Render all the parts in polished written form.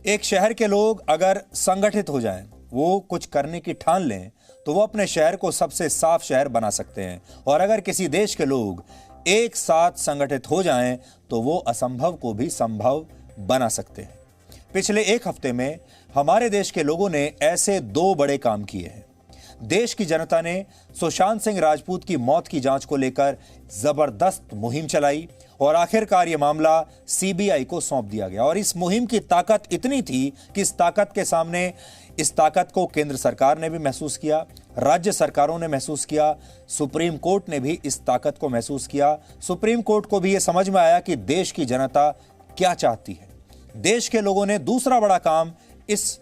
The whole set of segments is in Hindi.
एक शहर के लोग अगर संगठित हो जाएं, वो कुछ करने की ठान लें, तो वो अपने शहर को सबसे साफ शहर बना सकते हैं। और अगर किसी देश के लोग एक साथ संगठित हो जाएं, तो वो असंभव को भी संभव बना सकते हैं। पिछले एक हफ्ते में हमारे देश के लोगों ने ऐसे दो बड़े काम किए हैं। देश की जनता ने सुशांत सिंह राजपूत की मौत की जांच को लेकर जबरदस्त मुहिम चलाई और आखिरकार यह मामला सीबीआई को सौंप दिया गया। और इस मुहिम की ताकत इतनी थी कि इस ताकत को केंद्र सरकार ने भी महसूस किया, राज्य सरकारों ने महसूस किया, सुप्रीम कोर्ट ने भी इस ताकत को महसूस किया। सुप्रीम कोर्ट को भी यह समझ में आया कि देश की जनता क्या चाहती है। देश के लोगों ने दूसरा बड़ा काम इस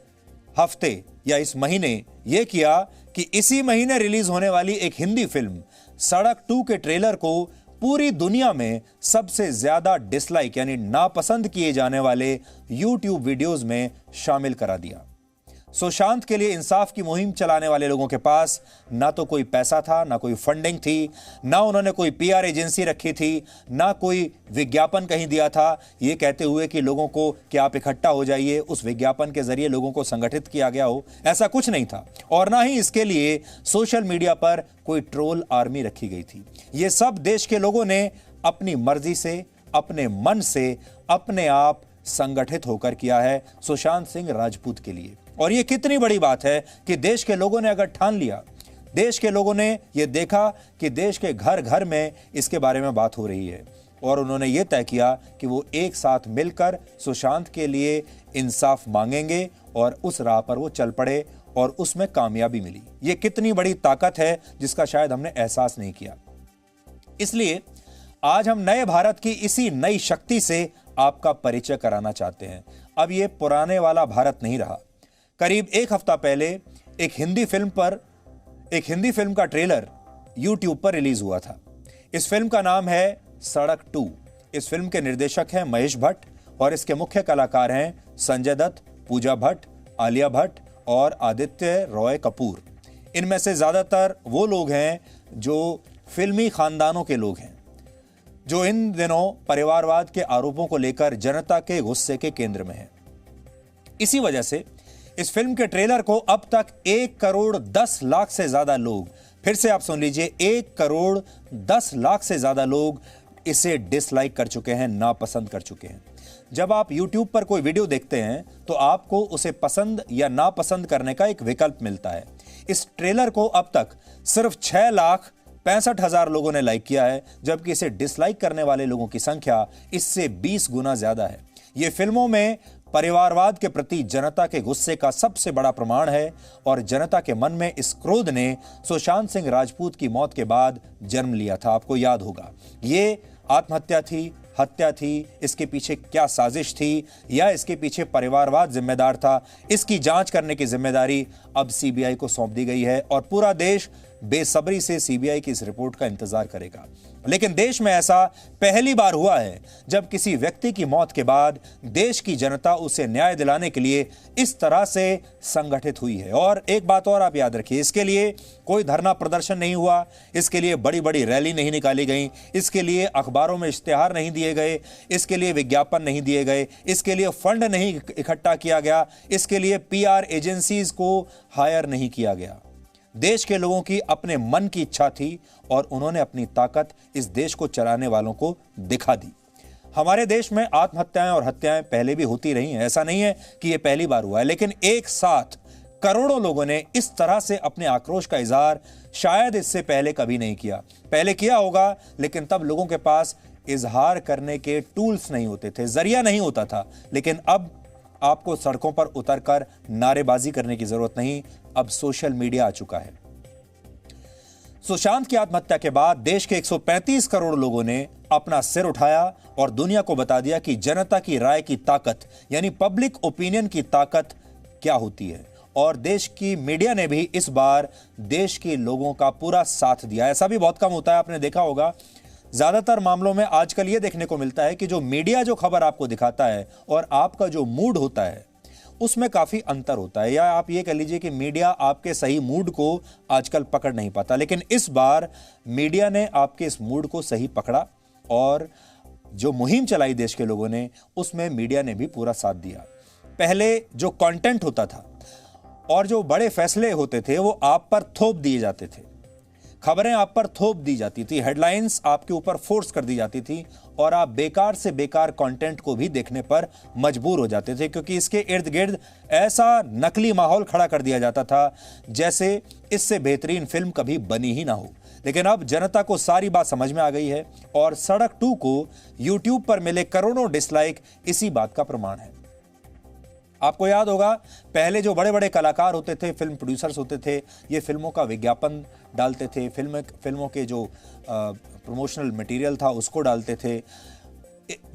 हफ्ते या इस महीने यह किया कि इसी महीने रिलीज होने वाली एक हिंदी फिल्म सड़क 2 के ट्रेलर को पूरी दुनिया में सबसे ज्यादा डिसलाइक यानी नापसंद किए जाने वाले YouTube वीडियोस में शामिल करा दिया। सुशांत के लिए इंसाफ की मुहिम चलाने वाले लोगों के पास ना तो कोई पैसा था, ना कोई फंडिंग थी, ना उन्होंने कोई PR एजेंसी रखी थी, ना कोई विज्ञापन कहीं दिया था ये कहते हुए कि लोगों को कि आप इकट्ठा हो जाइए, उस विज्ञापन के जरिए लोगों को संगठित किया गया हो, ऐसा कुछ नहीं था। और ना ही इसके लिए सोशल मीडिया पर कोई ट्रोल आर्मी रखी गई थी। ये सब देश के लोगों ने अपनी मर्जी से, अपने मन से, अपने आप संगठित होकर किया है सुशांत सिंह राजपूत के लिए। और यह कितनी बड़ी बात है कि देश के लोगों ने अगर ठान लिया, देश के लोगों ने यह देखा कि देश के घर घर में इसके बारे में बात हो रही है और उन्होंने यह तय किया कि वो एक साथ मिलकर सुशांत के लिए इंसाफ मांगेंगे और उस राह पर वो चल पड़े और उसमें कामयाबी मिली। यह कितनी बड़ी ताकत है जिसका शायद हमने एहसास नहीं किया। इसलिए आज हम नए भारत की इसी नई शक्ति से आपका परिचय कराना चाहते हैं। अब यह पुराने वाला भारत नहीं रहा। करीब एक हफ्ता पहले एक हिंदी फिल्म का ट्रेलर YouTube पर रिलीज हुआ था। इस फिल्म का नाम है सड़क 2। इस फिल्म के निर्देशक हैं महेश भट्ट और इसके मुख्य कलाकार हैं संजय दत्त, पूजा भट्ट, आलिया भट्ट और आदित्य रॉय कपूर। इनमें से ज्यादातर वो लोग हैं जो फिल्मी खानदानों के लोग हैं, जो इन दिनों परिवारवाद के आरोपों को लेकर जनता के गुस्से के केंद्र में हैं। इसी वजह से इस फिल्म के ट्रेलर को अब तक 1 करोड़ 10 लाख से ज्यादा लोग, फिर से आप सुन लीजिए, 1 करोड़ 10 लाख से ज्यादा लोग इसे डिसलाइक कर चुके हैं, नापसंद कर चुके हैं। जब आप YouTube पर कोई वीडियो देखते हैं तो आपको उसे पसंद या नापसंद करने का एक विकल्प मिलता है। इस ट्रेलर को अब तक सिर्फ 6,65,000 लोगों ने लाइक किया है, जबकि इसे डिसलाइक करने वाले लोगों की संख्या इससे 20 गुना ज्यादा है। यह फिल्मों में परिवारवाद के प्रति जनता के गुस्से का सबसे बड़ा प्रमाण है और जनता के मन में इस क्रोध ने सुशांत सिंह राजपूत की मौत के बाद जन्म लिया था। आपको याद होगा, ये आत्महत्या थी, हत्या थी, इसके पीछे क्या साजिश थी या इसके पीछे परिवारवाद जिम्मेदार था, इसकी जांच करने की जिम्मेदारी अब सीबीआई को सौंप दी गई है और पूरा देश बेसब्री से सीबीआई की इस रिपोर्ट का इंतजार करेगा। लेकिन देश में ऐसा पहली बार हुआ है जब किसी व्यक्ति की मौत के बाद देश की जनता उसे न्याय दिलाने के लिए इस तरह से संगठित हुई है। और एक बात और आप याद रखिए, इसके लिए कोई धरना प्रदर्शन नहीं हुआ, इसके लिए बड़ी बड़ी रैली नहीं निकाली गई, इसके लिए अखबारों में इश्तिहार नहीं दिए गए, इसके लिए विज्ञापन नहीं दिए गए, इसके लिए फंड नहीं इकट्ठा किया गया, इसके लिए PR एजेंसीज को हायर नहीं किया गया। देश के लोगों की अपने मन की इच्छा थी और उन्होंने अपनी ताकत इस देश को चलाने वालों को दिखा दी। हमारे देश में आत्महत्याएं और हत्याएं पहले भी होती रही हैं, ऐसा नहीं है कि यह पहली बार हुआ है, लेकिन एक साथ करोड़ों लोगों ने इस तरह से अपने आक्रोश का इजहार शायद इससे पहले कभी नहीं किया। पहले किया होगा, लेकिन तब लोगों के पास इजहार करने के टूल्स नहीं होते थे, जरिया नहीं होता था। लेकिन अब आपको सड़कों पर उतरकर नारेबाजी करने की जरूरत नहीं, अब सोशल मीडिया आ चुका है। सुशांत की आत्महत्या के बाद देश के 135 करोड़ लोगों ने अपना सिर उठाया और दुनिया को बता दिया कि जनता की राय की ताकत यानी पब्लिक ओपिनियन की ताकत क्या होती है। और देश की मीडिया ने भी इस बार देश के लोगों का पूरा साथ दिया। ऐसा भी बहुत कम होता है, आपने देखा होगा, ज्यादातर मामलों में आजकल यह देखने को मिलता है कि जो मीडिया जो खबर आपको दिखाता है और आपका जो मूड होता है उसमें काफी अंतर होता है, या आप ये कह लीजिए कि मीडिया आपके सही मूड को आजकल पकड़ नहीं पाता। लेकिन इस बार मीडिया ने आपके इस मूड को सही पकड़ा और जो मुहिम चलाई देश के लोगों ने, उसमें मीडिया ने भी पूरा साथ दिया। पहले जो कंटेंट होता था और जो बड़े फैसले होते थे वो आप पर थोप दिए जाते थे, खबरें आप पर थोप दी जाती थी, हेडलाइंस आपके ऊपर फोर्स कर दी जाती थी और आप बेकार से बेकार कंटेंट को भी देखने पर मजबूर हो जाते थे, क्योंकि इसके इर्द गिर्द ऐसा नकली माहौल खड़ा कर दिया जाता था जैसे इससे बेहतरीन फिल्म कभी बनी ही ना हो। लेकिन अब जनता को सारी बात समझ में आ गई है और सड़क 2 को यूट्यूब पर मिले करोड़ों डिसलाइक इसी बात का प्रमाण है। आपको याद होगा, पहले जो बड़े बड़े कलाकार होते थे, फिल्म प्रोड्यूसर्स होते थे, ये फिल्मों का विज्ञापन डालते थे, फिल्मों के जो प्रमोशनल मटेरियल था उसको डालते थे,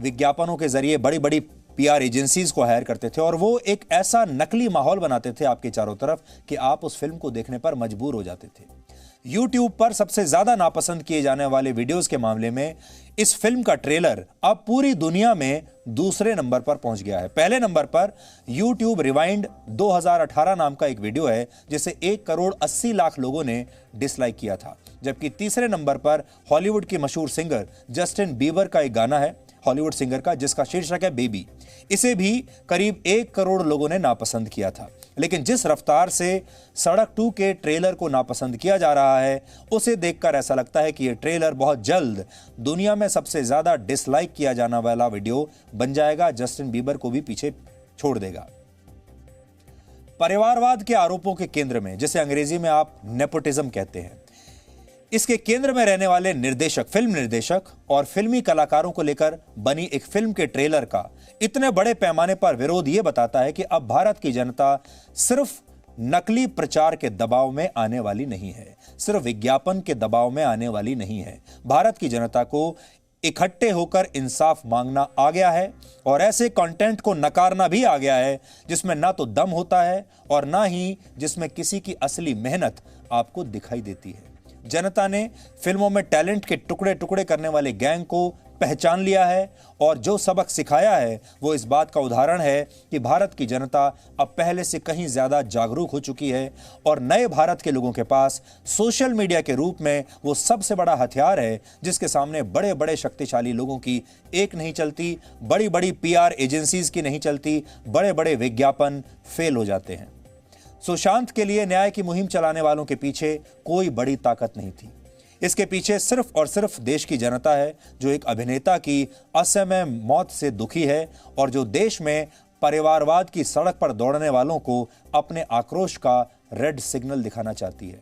विज्ञापनों के जरिए बड़ी बड़ी पीआर एजेंसीज को हायर करते थे और वो एक ऐसा नकली माहौल बनाते थे आपके चारों तरफ कि आप उस फिल्म को देखने पर मजबूर हो जाते थे। YouTube पर सबसे ज्यादा नापसंद किए जाने वाले वीडियोस के मामले में इस फिल्म का ट्रेलर अब पूरी दुनिया में दूसरे नंबर पर पहुंच गया है। पहले नंबर पर YouTube रिवाइंड 2018 नाम का एक वीडियो है जिसे 1,80,00,000 लोगों ने डिसलाइक किया था, जबकि तीसरे नंबर पर हॉलीवुड की मशहूर सिंगर जस्टिन बीबर का एक गाना है, हॉलीवुड सिंगर का, जिसका शीर्षक है बेबी। इसे भी करीब 1 करोड़ लोगों ने नापसंद किया था। लेकिन जिस रफ्तार से सड़क 2 के ट्रेलर को नापसंद किया जा रहा है, उसे देखकर ऐसा लगता है कि यह ट्रेलर बहुत जल्द दुनिया में सबसे ज्यादा डिसलाइक किया जाने वाला वीडियो बन जाएगा, जस्टिन बीबर को भी पीछे छोड़ देगा। परिवारवाद के आरोपों के केंद्र में, जिसे अंग्रेजी में आप नेपोटिज्म कहते हैं, इसके केंद्र में रहने वाले निर्देशक, फिल्म निर्देशक और फिल्मी कलाकारों को लेकर बनी एक फिल्म के ट्रेलर का इतने बड़े पैमाने पर विरोध यह बताता है कि अब भारत की जनता सिर्फ नकली प्रचार के दबाव में आने वाली नहीं है, सिर्फ विज्ञापन के दबाव में आने वाली नहीं है। भारत की जनता को इकट्ठे होकर इंसाफ मांगना आ गया है और ऐसे कंटेंट को नकारना भी आ गया है जिसमें ना तो दम होता है और ना ही जिसमें किसी की असली मेहनत आपको दिखाई देती है। जनता ने फिल्मों में टैलेंट के टुकड़े टुकड़े करने वाले गैंग को पहचान लिया है और जो सबक सिखाया है वो इस बात का उदाहरण है कि भारत की जनता अब पहले से कहीं ज्यादा जागरूक हो चुकी है और नए भारत के लोगों के पास सोशल मीडिया के रूप में वो सबसे बड़ा हथियार है जिसके सामने बड़े बड़े शक्तिशाली लोगों की एक नहीं चलती, बड़ी बड़ी पीआर एजेंसीज की नहीं चलती, बड़े बड़े विज्ञापन फेल हो जाते हैं। सुशांत के लिए न्याय की मुहिम चलाने वालों के पीछे कोई बड़ी ताकत नहीं थी। इसके पीछे सिर्फ और सिर्फ देश की जनता है जो एक अभिनेता की असमय मौत से दुखी है और जो देश में परिवारवाद की सड़क पर दौड़ने वालों को अपने आक्रोश का रेड सिग्नल दिखाना चाहती है।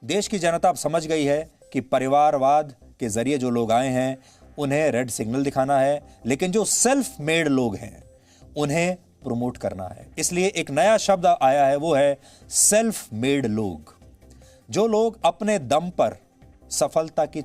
देश की जनता अब समझ गई है कि परिवारवाद के जरिए जो लोग आए हैं उन्हें रेड सिग्नल दिखाना है, लेकिन जो सेल्फ मेड लोग हैं उन्हें प्रमोट करना है। इसलिए एक नया शब्द आया है, वो है सेल्फ मेड लोग। जो लोग अपने दम पर सफलता की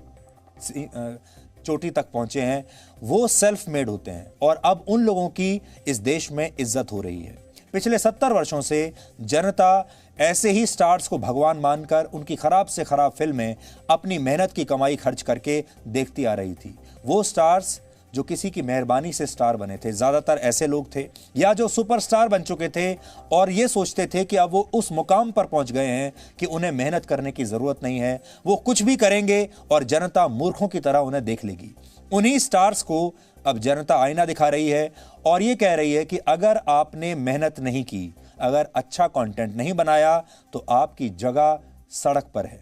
चोटी तक पहुंचे हैं वो सेल्फ मेड होते हैं और अब उन लोगों की इस देश में इज्जत हो रही है। पिछले 70 वर्षों से जनता ऐसे ही स्टार्स को भगवान मानकर उनकी खराब से खराब फिल्में अपनी मेहनत की कमाई खर्च करके देखती आ रही थी। वो स्टार्स जो किसी की मेहरबानी से स्टार बने थे, ज्यादातर ऐसे लोग थे या जो सुपरस्टार बन चुके थे और ये सोचते थे कि अब वो उस मुकाम पर पहुंच गए हैं कि उन्हें मेहनत करने की जरूरत नहीं है, वो कुछ भी करेंगे और जनता मूर्खों की तरह उन्हें देख लेगी। उन्हीं स्टार्स को अब जनता आईना दिखा रही है और ये कह रही है कि अगर आपने मेहनत नहीं की, अगर अच्छा कंटेंट नहीं बनाया तो आपकी जगह सड़क पर है।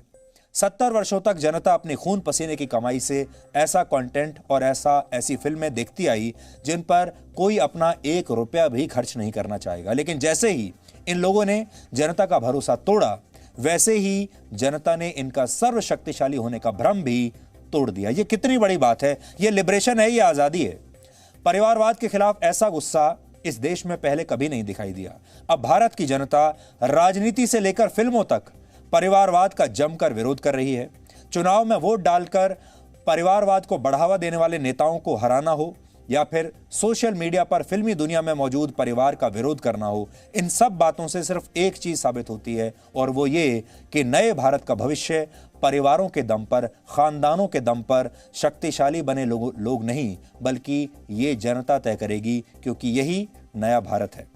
70 वर्षों तक जनता अपने खून पसीने की कमाई से ऐसा कंटेंट और ऐसी फिल्में देखती आई जिन पर कोई अपना 1 रुपया भी खर्च नहीं करना चाहेगा। लेकिन जैसे ही इन लोगों ने जनता का भरोसा तोड़ा, वैसे ही जनता ने इनका सर्वशक्तिशाली होने का भ्रम भी तोड़ दिया। ये कितनी बड़ी बात है, ये लिबरेशन है, ये आजादी है। परिवारवाद के खिलाफ ऐसा गुस्सा इस देश में पहले कभी नहीं दिखाई दिया। अब भारत की जनता राजनीति से लेकर फिल्मों तक परिवारवाद का जमकर विरोध कर रही है। चुनाव में वोट डालकर परिवारवाद को बढ़ावा देने वाले नेताओं को हराना हो या फिर सोशल मीडिया पर फिल्मी दुनिया में मौजूद परिवार का विरोध करना हो, इन सब बातों से सिर्फ एक चीज साबित होती है और वो ये कि नए भारत का भविष्य परिवारों के दम पर, खानदानों के दम पर शक्तिशाली बने लोग नहीं बल्कि ये जनता तय करेगी, क्योंकि यही नया भारत है।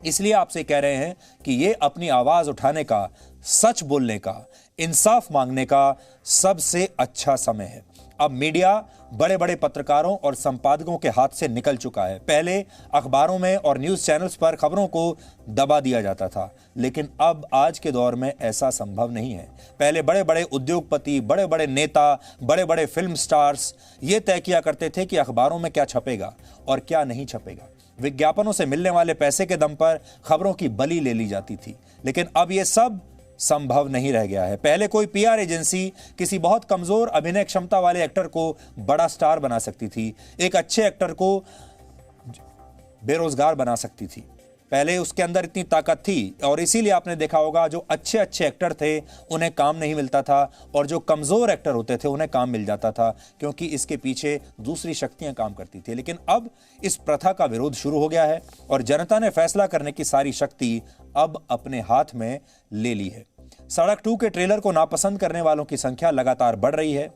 इसलिए आपसे कह रहे हैं कि ये अपनी आवाज उठाने का, सच बोलने का, इंसाफ मांगने का सबसे अच्छा समय है। अब मीडिया बड़े बड़े पत्रकारों और संपादकों के हाथ से निकल चुका है। पहले अखबारों में और न्यूज चैनल्स पर खबरों को दबा दिया जाता था, लेकिन अब आज के दौर में ऐसा संभव नहीं है। पहले बड़े बड़े उद्योगपति, बड़े बड़े नेता, बड़े बड़े फिल्म स्टार्स ये तय किया करते थे कि अखबारों में क्या छपेगा और क्या नहीं छपेगा। विज्ञापनों से मिलने वाले पैसे के दम पर खबरों की बलि ले ली जाती थी, लेकिन अब यह सब संभव नहीं रह गया है। पहले कोई पीआर एजेंसी किसी बहुत कमजोर अभिनय क्षमता वाले एक्टर को बड़ा स्टार बना सकती थी, एक अच्छे एक्टर को बेरोजगार बना सकती थी। पहले उसके अंदर इतनी ताकत थी और इसीलिए आपने देखा होगा जो अच्छे अच्छे एक्टर थे उन्हें काम नहीं मिलता था और जो कमजोर एक्टर होते थे उन्हें काम मिल जाता था, क्योंकि इसके पीछे दूसरी शक्तियां काम करती थी। लेकिन अब इस प्रथा का विरोध शुरू हो गया है और जनता ने फैसला करने की सारी शक्ति अब अपने हाथ में ले ली है। सड़क 2 के ट्रेलर को नापसंद करने वालों की संख्या लगातार बढ़ रही है।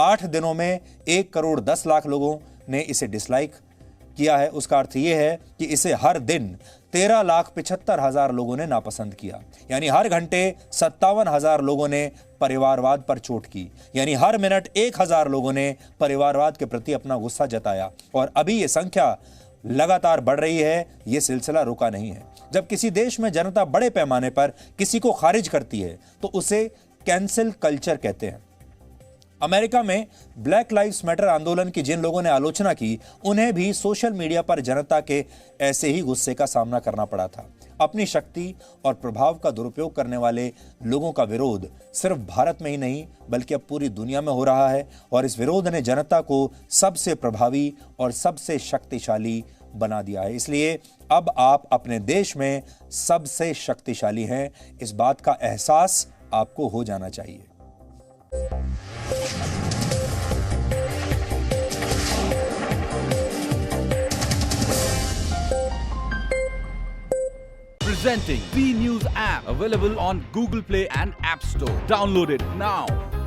8 दिनों में 1 करोड़ 10 लाख लोगों ने इसे डिसलाइक किया है। उसका अर्थ यह है कि इसे हर दिन 13,75,000 लोगों ने नापसंद किया, यानी हर घंटे 57,000 लोगों ने परिवारवाद पर चोट की, यानी हर मिनट 1,000 लोगों ने परिवारवाद के प्रति अपना गुस्सा जताया। और अभी ये संख्या लगातार बढ़ रही है, ये सिलसिला रुका नहीं है। जब किसी देश में जनता बड़े पैमाने पर किसी को खारिज करती है तो उसे कैंसिल कल्चर कहते हैं। अमेरिका में ब्लैक लाइव्स मैटर आंदोलन की जिन लोगों ने आलोचना की, उन्हें भी सोशल मीडिया पर जनता के ऐसे ही गुस्से का सामना करना पड़ा था। अपनी शक्ति और प्रभाव का दुरुपयोग करने वाले लोगों का विरोध सिर्फ भारत में ही नहीं बल्कि अब पूरी दुनिया में हो रहा है और इस विरोध ने जनता को सबसे प्रभावी और सबसे शक्तिशाली बना दिया है। इसलिए अब आप अपने देश में सबसे शक्तिशाली हैं, इस बात का एहसास आपको हो जाना चाहिए। Presenting B News app, available on Google Play and App Store. Download it now.